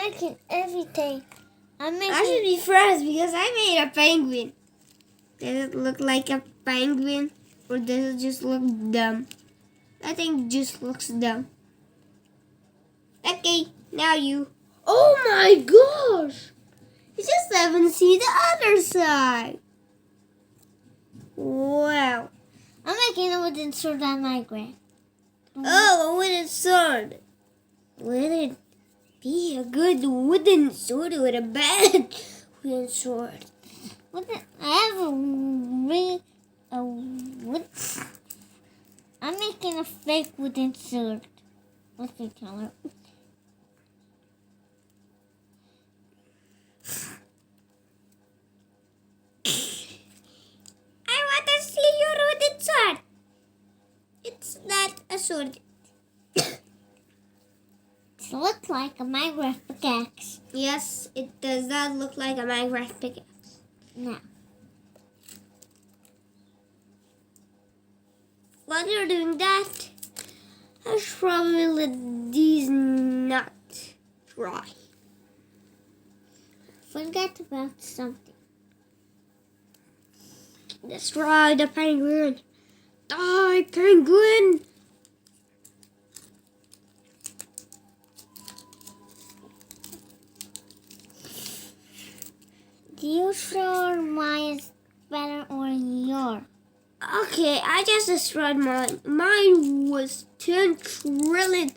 making everything. I should be first because I made a penguin. Does it look like a penguin or does it just look dumb? I think it just looks dumb. Okay, now you. Oh my gosh! You just haven't seen the other side. Wow. I'm making a wooden sword on Minecraft. Oh, a wooden sword. Will it be a good wooden sword or a bad wooden sword? I have a wood. I'm making a fake wooden sword. What's the color? I want to see your wooden sword. It's not a sword. It looks like a Minecraft pickaxe. Yes, it does not look like a Minecraft pickaxe. No. While you're doing that, I should probably let these not dry. Forget about something. Destroy the penguin. Die, penguin! Do you sure mine is better or your? Okay, I just destroyed mine. Mine was 10 trillion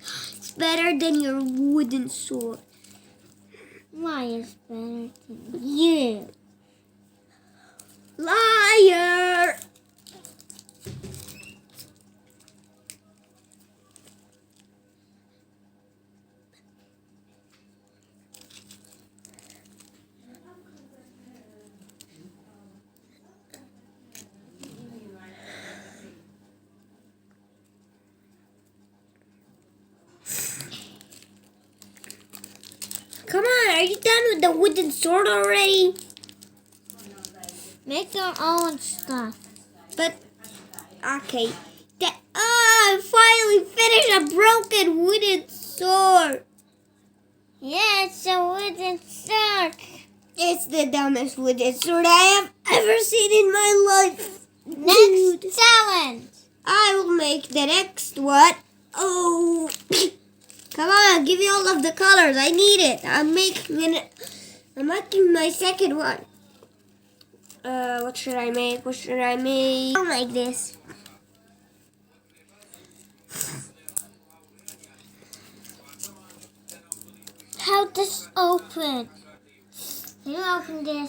better than your wooden sword. Mine is better than you. Liar! Come on, are you done with the wooden sword already? Make your own stuff. But, okay. I finally finished a broken wooden sword. Yeah, it's a wooden sword. It's the dumbest wooden sword I have ever seen in my life. Next Dude. challenge. I will make the next one. Oh, come on, give me all of the colors. I need it. I'm making my second one. What should I make? What should I make? I'll make this. How does open? Can you open this?